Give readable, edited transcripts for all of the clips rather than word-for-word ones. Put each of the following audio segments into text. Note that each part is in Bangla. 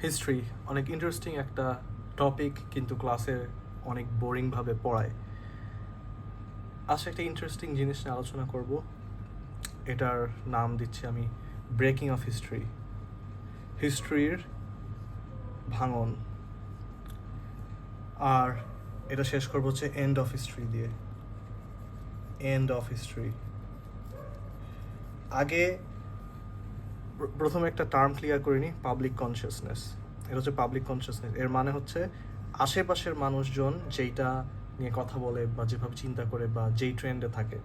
হিস্ট্রি অনেক ইন্টারেস্টিং একটা টপিক, কিন্তু ক্লাসে অনেক বোরিংভাবে পড়ায়। আজকে একটা ইন্টারেস্টিং জিনিস নিয়ে আলোচনা করব। এটার নাম দিচ্ছি আমি ব্রেকিং অফ হিস্ট্রি, হিস্ট্রির ভাঙন। আর এটা শেষ করবো হচ্ছে এন্ড অফ হিস্ট্রি দিয়ে। এন্ড অফ হিস্ট্রি আগে প্রথমে একটা টার্ম ক্লিয়ার করে নিই, পাবলিক কনসিয়াসনেস। এটা হচ্ছে পাবলিক কনসিয়াসনেস, এর মানে হচ্ছে আশেপাশের মানুষজন যেইটা নিয়ে কথা বলে বা যেভাবে চিন্তা করে বা যেই ট্রেন্ডে থাকে,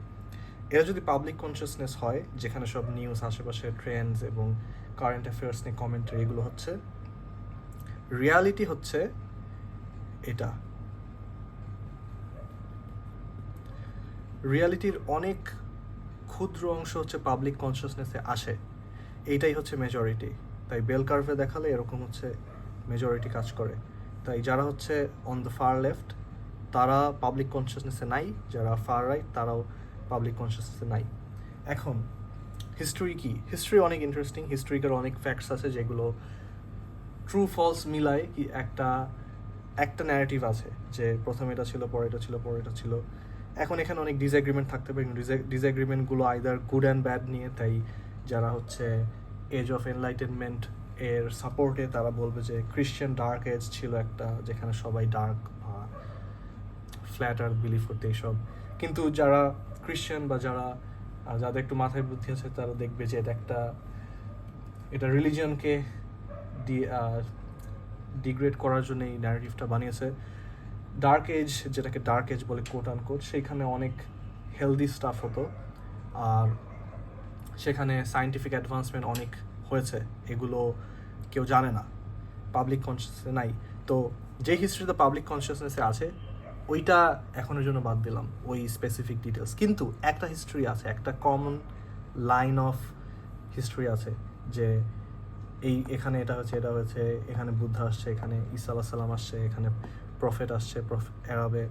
এরা যদি পাবলিক কনসিয়াসনেস হয়, যেখানে সব নিউজ, আশেপাশের ট্রেন্ডস এবং কারেন্ট অ্যাফেয়ার্স নিয়ে কমেন্টারি, এগুলো হচ্ছে রিয়ালিটি, হচ্ছে এটা। রিয়ালিটির অনেক ক্ষুদ্র অংশ হচ্ছে পাবলিক কনসিয়াসনেসে আসে, এইটাই হচ্ছে মেজরিটি। তাই বেল কার্ভে দেখালে এরকম হচ্ছে মেজরিটি কাজ করে। তাই যারা হচ্ছে অন দ্য ফার লেফট তারা পাবলিক কনসিয়াসনেসে নাই, যারা ফার রাইট তারাও পাবলিক কনসিয়াসনেসে নাই। এখন হিস্ট্রি কি? হিস্ট্রি অনেক ইন্টারেস্টিং। হিস্ট্রিকার অনেক ফ্যাক্টস আছে যেগুলো ট্রু ফলস মিলায়, কি একটা ন্যারেটিভ আছে যে প্রথমে এটা ছিল, পরে এটা ছিল, পরে এটা ছিল। এখন এখানে অনেক ডিসএগ্রিমেন্ট থাকতে পারে, ডিসএগ্রিমেন্টগুলো আইদার গুড অ্যান্ড ব্যাড নিয়ে। তাই যারা হচ্ছে এজ অফ এনলাইটেনমেন্ট এর সাপোর্টে, তারা বলবে যে ক্রিশ্চিয়ান ডার্ক এজ ছিল একটা, যেখানে সবাই ডার্ক বা ফ্ল্যাট আর্থ বিলিভ করতে এইসব। কিন্তু যারা ক্রিশ্চিয়ান বা যাদের একটু মাথায় বুদ্ধি আছে, তারা দেখবে যে এটা রিলিজিয়নকে ডিগ্রেড করার জন্য এই ন্যারেটিভটা বানিয়েছে। ডার্ক এজ, যেটাকে ডার্ক এজ বলে কোট আনকোট, সেইখানে অনেক হেলদি স্টাফ হতো, আর সেখানে সায়েন্টিফিক অ্যাডভান্সমেন্ট অনেক হয়েছে, এগুলো কেউ জানে না, পাবলিক কনসিয়াসনেসে নাই। তো যে হিস্ট্রিতে পাবলিক কনসিয়াসনেসে আছে ওইটা এখনের জন্য বাদ দিলাম, ওই স্পেসিফিক ডিটেলস। কিন্তু একটা হিস্ট্রি আছে, একটা কমন লাইন অফ হিস্ট্রি আছে, যে এখানে এটা হচ্ছে, এটা হয়েছে, এখানে বুদ্ধ আসছে, এখানে ঈসা আলাইহিস সালাম আসছে, এখানে প্রফেট আসছে, অ্যারাবে,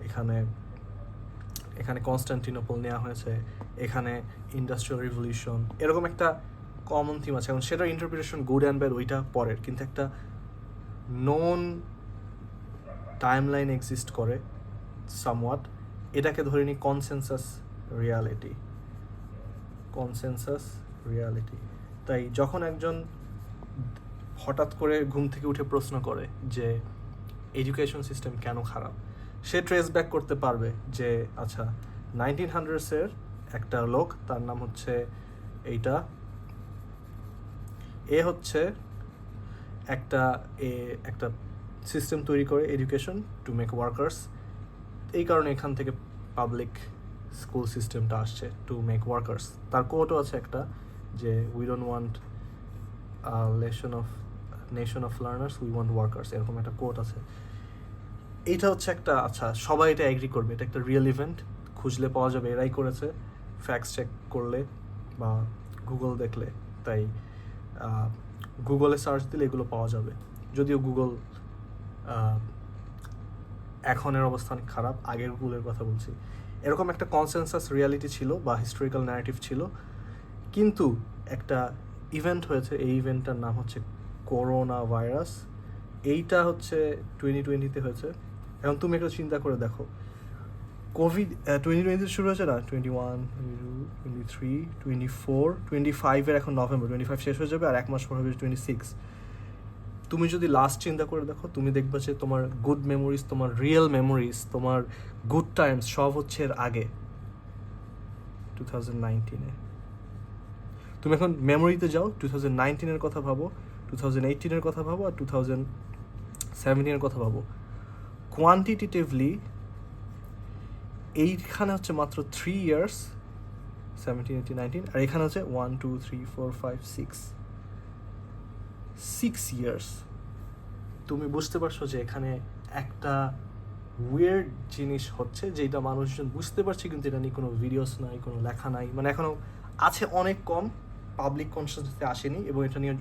এখানে কনস্টান্টিনোপল নেওয়া হয়েছে, এখানে ইন্ডাস্ট্রিয়াল রিভলিউশন, এরকম একটা কমন থিম আছে। এখন সেটার ইন্টারপ্রিটেশন গুড অ্যান্ড ব্যাড ওইটা পরের, কিন্তু একটা নোন টাইমলাইন এক্সিস্ট করে সামওয়াট। এটাকে ধরে নিই কনসেনসাস রিয়ালিটি। Consensus reality. তাই যখন একজন হঠাৎ করে ঘুম থেকে উঠে প্রশ্ন করে যে এডুকেশন সিস্টেম কেন খারাপ, সে ট্রেস ব্যাক করতে পারবে যে আচ্ছা 1900s একটা লোক, তার নাম হচ্ছে এইটা, হচ্ছে একটা সিস্টেম তৈরি করে এডুকেশন টু মেক ওয়ার্কার্স। এই কারণে এখান থেকে পাবলিক স্কুল সিস্টেমটা আসছে, টু মেক ওয়ার্কার্স। তার কোটও আছে একটা, যে we don't want nation of learners, we want workers, এরকম একটা কোট আছে। এইটা হচ্ছে একটা, আচ্ছা সবাই এটা এগ্রি করবে, এটা একটা রিয়েল ইভেন্ট, খুঁজলে পাওয়া যাবে, এরাই করেছে, ফ্যাক্টস চেক করলে বা গুগল দেখলে। তাই গুগলে সার্চ দিলে এগুলো পাওয়া যাবে। যদিও গুগল এখনের অবস্থান খারাপ, আগের গুগলের কথা বলছি। এরকম একটা কনসেনসাস রিয়ালিটি ছিল বা হিস্টোরিক্যাল ন্যারেটিভ ছিল, কিন্তু একটা ইভেন্ট হয়েছে, এই ইভেন্টটার নাম হচ্ছে করোনা ভাইরাস। এইটা হচ্ছে 2020-তে হয়েছে। এখন তুমি একটু চিন্তা করে দেখো, কোভিড 2020 শুরু হয়েছে না, 21, 22, 23, 24, 25-এর এখন নভেম্বর, 25 শেষ হয়ে যাবে, আর এক মাস পর হবে 26। তুমি যদি লাস্ট চিন্তা করে দেখো, তুমি দেখবে যে তোমার গুড মেমোরিজ, তোমার রিয়েল মেমোরিজ, তোমার গুড টাইমস সব হচ্ছে এর আগে, 2019-এ। তুমি এখন মেমোরিতে যাও, 2019-এর কথা ভাবো, 2018-এর কথা ভাবো, আর 2017-এর কথা ভাবো। কোয়ান্টিটেটিভলি এইখানে হচ্ছে মাত্র 3 ইয়ার্স, 17, 18, 19, আর এখানে হচ্ছে 1, 2, 3, 4, 5, 6 ইয়ার্স। তুমি বুঝতে পারছো যে এখানে একটা উইয়ার্ড জিনিস হচ্ছে, যেটা মানুষজন বুঝতে পারছে, কিন্তু এটা নিয়ে কোনো ভিডিওস নাই, কোনো লেখা নাই, মানে এখনও আছে, অনেক কম, পাবলিক কনসিয়াসনেসে আসেনি, এবং এটা নিয়ে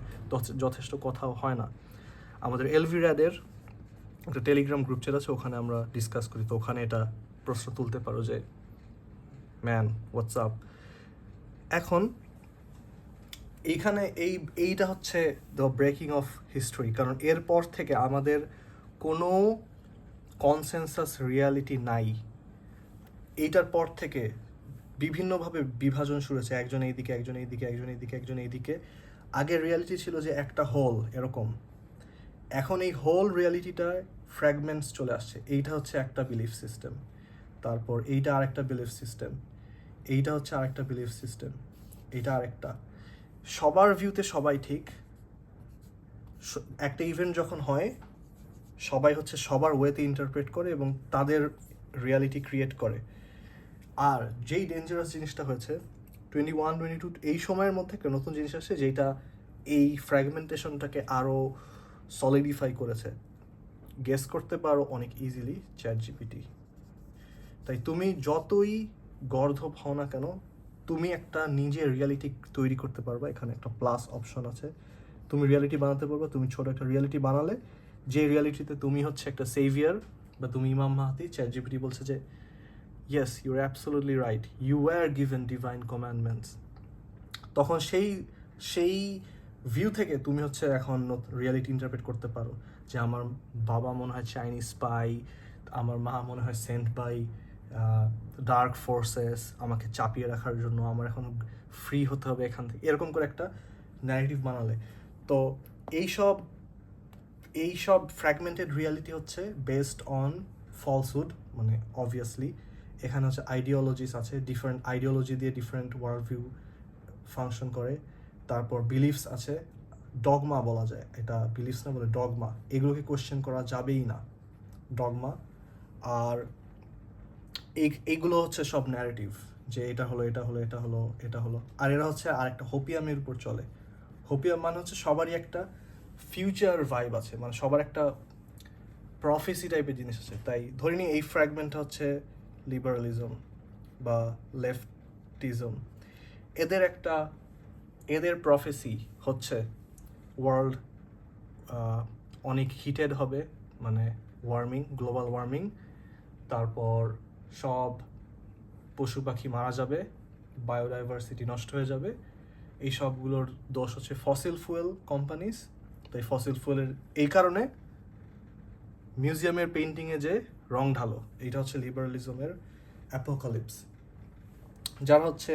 যথেষ্ট কথাও হয় না। আমাদের এলভি র্যাডের একটা টেলিগ্রাম গ্রুপ চ্যাট আছে, ওখানে আমরা ডিসকাস করি, তো ওখানে এটা প্রশ্ন তুলতে পারো যে ম্যান হোয়াটসঅ্যাপ। এখন এইখানে এইটা হচ্ছে দ্য ব্রেকিং অফ হিস্ট্রি, কারণ এরপর থেকে আমাদের কোনো কনসেনসাস রিয়ালিটি নাই। এইটার পর থেকে বিভিন্নভাবে বিভাজন শুরু হয়েছে, একজন এইদিকে, একজন এইদিকে, একজন এইদিকে, একজন এইদিকে। আগের রিয়ালিটি ছিল যে একটা হোল এরকম, এখন এই হোল রিয়ালিটিটা ফ্র্যাগমেন্টস চলে আসছে। এইটা হচ্ছে একটা বিলিফ সিস্টেম, তারপর এইটা আরেকটা বিলিফ সিস্টেম, এইটা হচ্ছে আরেকটা বিলিফ সিস্টেম, এইটা আরেকটা। সবার ভিউতে সবাই ঠিক। একটা ইভেন্ট যখন হয় সবাই হচ্ছে সবার ওয়েতে ইন্টারপ্রেট করে এবং তাদের রিয়ালিটি ক্রিয়েট করে। আর যেই ডেঞ্জারাস জিনিসটা হয়েছে 21-22 এই সময়ের মধ্যে একটা নতুন জিনিস আসছে যেটা এই ফ্র্যাগমেন্টেশনটাকে আরও সলিডিফাই করেছে। গেস করতে পারো অনেক ইজিলি, চ্যাট জিপিটি। তাই তুমি যতই গর্ধব হও না কেন, তুমি একটা নিজের রিয়ালিটি তৈরি করতে পারবা। এখানে একটা প্লাস অপশন আছে, তুমি রিয়ালিটি বানাতে পারবা। তুমি ছোট একটা রিয়ালিটি বানালে, যে রিয়ালিটিতে তুমি হচ্ছে একটা সেভিয়ার বা তুমি ইমাম মাহাদি, চ্যাট জিপিটি বলছে যে yes you are absolutely right, you are given divine commandments. তখন সেই সেই ভিউ থেকে তুমি হচ্ছে এখন রিয়ালিটি ইন্টারপ্রেট করতে পারো যে আমার বাবা মনে হয় চাইনিজ স্পাই, আমার মা মনে হয় সেন্ট বাই ডার্ক ফোর্সেস, আমাকে চাপিয়ে রাখার জন্য আমার এখন ফ্রি হতে হবে এখান থেকে, এরকম করে একটা ন্যারেটিভ বানালে। তো এইসব এইসব ফ্র্যাগমেন্টেড রিয়ালিটি হচ্ছে বেসড অন ফলসহুড, মানে অবভিয়াসলি এখানে হচ্ছে আইডিওলজিস আছে, ডিফারেন্ট আইডিওলজি দিয়ে ডিফারেন্ট ওয়ার্ল্ড ভিউ ফাংশন করে। তারপর বিলিফস আছে, ডগমা বলা যায়, এটা বিলিফস না বলে ডগমা, এগুলোকে কোয়েশ্চেন করা যাবেই না, ডগমা। আর এইগুলো হচ্ছে সব ন্যারেটিভ, যে এটা হলো, এটা হলো, এটা হলো, এটা হলো। আর এরা হচ্ছে আর একটা হোপিয়ামের উপর চলে। হোপিয়াম মানে হচ্ছে সবারই একটা ফিউচার ভাইব আছে, মানে সবার একটা প্রফেসি টাইপের জিনিস আছে। তাই ধরে নিই এই ফ্র্যাগমেন্টটা হচ্ছে লিবারালিজম বা লেফটিজম, এদের প্রফেসি হচ্ছে ওয়ার্ল্ড অনেক হিটেড হবে, মানে ওয়ার্মিং, গ্লোবাল ওয়ার্মিং, তারপর সব পশু পাখি মারা যাবে, বায়োডাইভার্সিটি নষ্ট হয়ে যাবে। এই সবগুলোর দোষ হচ্ছে ফসিল ফুয়েল কোম্পানিজ। তাই ফসিল ফুয়েলের এই কারণে মিউজিয়ামের পেইন্টিংয়ে যে রং ঢালো, এইটা হচ্ছে লিবারালিজমের অ্যাপোকালিপস। যারা হচ্ছে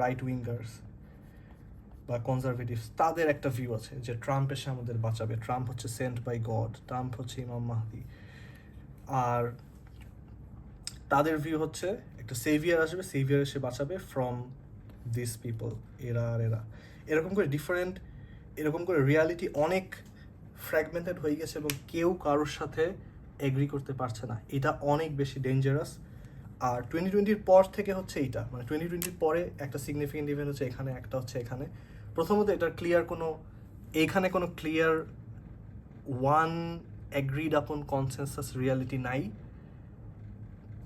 রাইট উইঙ্গার্স বা কনজারভেটিভস, তাদের একটা ভিউ আছে যে ট্রাম্প এসে আমাদের বাঁচাবে, ট্রাম্প হচ্ছে সেন্ট বাই গড, ট্রাম্প হচ্ছে ইমাম মাহদি। আর তাদের ভিউ হচ্ছে একটা সেভিয়ার আসবে, সেভিয়ার এসে বাঁচাবে ফ্রম দিস পিপল, এরা আর এরা। এরকম করে ডিফারেন্ট, এরকম করে রিয়ালিটি অনেক ফ্র্যাগমেন্টেড হয়ে গেছে এবং কেউ কারোর সাথে এগ্রি করতে পারছে না। এটা অনেক বেশি ডেঞ্জারাস। আর 2020-র পর থেকে হচ্ছে এইটা, মানে 2020-র পরে একটা সিগনিফিকেন্ট ইভেন্ট হচ্ছে এখানে, একটা হচ্ছে এখানে। প্রথমত এটার ক্লিয়ার কোনো, এইখানে কোনো ক্লিয়ার ওয়ান অ্যাগ্রিড আপন কনসেনসাস রিয়ালিটি নাই।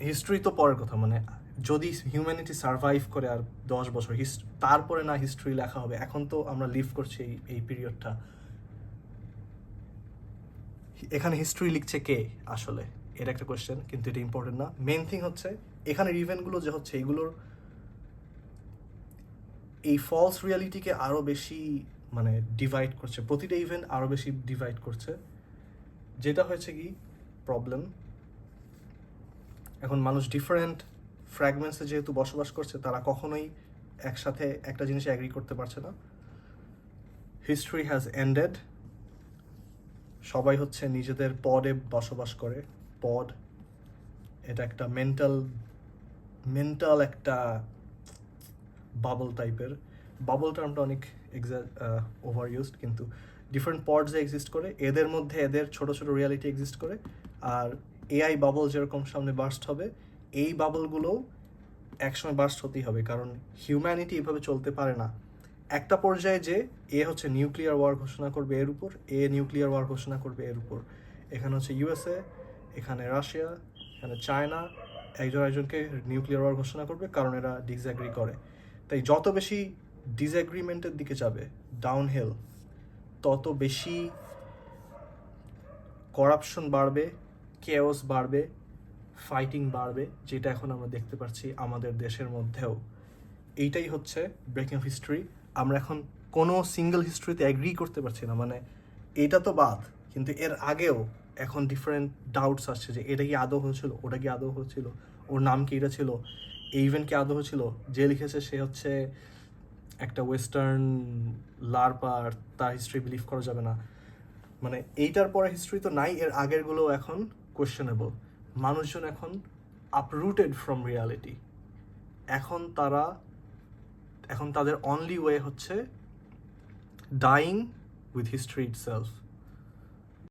হিস্ট্রি তো পরের কথা, মানে যদি হিউম্যানিটি সার্ভাইভ করে আর 10 বছর, তারপরে না হিস্ট্রি লেখা হবে। এখন তো আমরা লিভ করছি এই পিরিয়ডটা, এখানে হিস্ট্রি লিখছে কে আসলে, এটা একটা কোয়েশ্চেন, কিন্তু এটা ইম্পর্টেন্ট না। মেন থিং হচ্ছে এখানের ইভেন্টগুলো যে হচ্ছে এইগুলোর এই ফলস রিয়ালিটিকে আরও বেশি মানে ডিভাইড করছে, প্রতিটা ইভেন্ট আরও বেশি ডিভাইড করছে। যেটা হয়েছে কি প্রবলেম, এখন মানুষ ডিফারেন্ট ফ্র্যাগমেন্টসে যেহেতু বসবাস করছে, তারা কখনোই একসাথে একটা জিনিসে অ্যাগ্রি করতে পারছে না। হিস্ট্রি হ্যাজ এন্ডেড, সবাই হচ্ছে নিজেদের পডে বসবাস করে। পড, এটা একটা মেন্টাল একটা বাবল টাইপের। বাবল টার্মটা অনেক ওভার ইউজড, কিন্তু ডিফারেন্ট পডসে এক্সিস্ট করে, এদের মধ্যে এদের ছোট ছোট রিয়ালিটি এক্সিস্ট করে। আর এআই বাবল যেরকম সামনে বার্স্ট হবে, এই বাবলগুলোও একসময় বার্স্ট হতেই হবে, কারণ হিউম্যানিটি এভাবে চলতে পারে না। একটা পর্যায়ে যে এ হচ্ছে নিউক্লিয়ার ওয়ার ঘোষণা করবে এর উপর, এ নিউক্লিয়ার ওয়ার ঘোষণা করবে এর উপর। এখানে হচ্ছে ইউএসএ, এখানে রাশিয়া, এখানে চায়না একজন একজনকে নিউক্লিয়ার ওয়ার ঘোষণা করবে, কারণ এরা ডিসঅ্যাগ্রি করে। তাই যত বেশি ডিসঅ্যাগ্রিমেন্টের দিকে যাবে ডাউনহিল, তত বেশি করাপশন বাড়বে, কেওস বাড়বে, ফাইটিং বাড়বে, যেটা এখন আমরা দেখতে পাচ্ছি আমাদের দেশের মধ্যেও। এইটাই হচ্ছে ব্রেকিং অফ হিস্ট্রি। আমরা এখন কোনো সিঙ্গেল হিস্ট্রিতে অ্যাগ্রি করতে পারছি না, মানে এটা তো বাদ, কিন্তু এর আগেও এখন ডিফারেন্ট ডাউটস আসছে যে এটা কি আদৌ হয়েছিল, ওটা কি আদৌ হয়েছিল, ওর নাম কি এটা ছিল, এই ইভেন্ট কি আদৌ হয়েছিল, যে লিখেছে সে হচ্ছে একটা ওয়েস্টার্ন লার্পার, তার হিস্ট্রি বিলিভ করা যাবে না। মানে এইটার পরে হিস্ট্রি তো নাই, এর আগেরগুলো এখন কোয়েশ্চেনেবল। মানুষজন এখন আপরুটেড ফ্রম রিয়ালিটি। এখন তাদের অনলি ওয়ে হচ্ছে ডাইং উইথ হিস্ট্রি ইটসেলফ।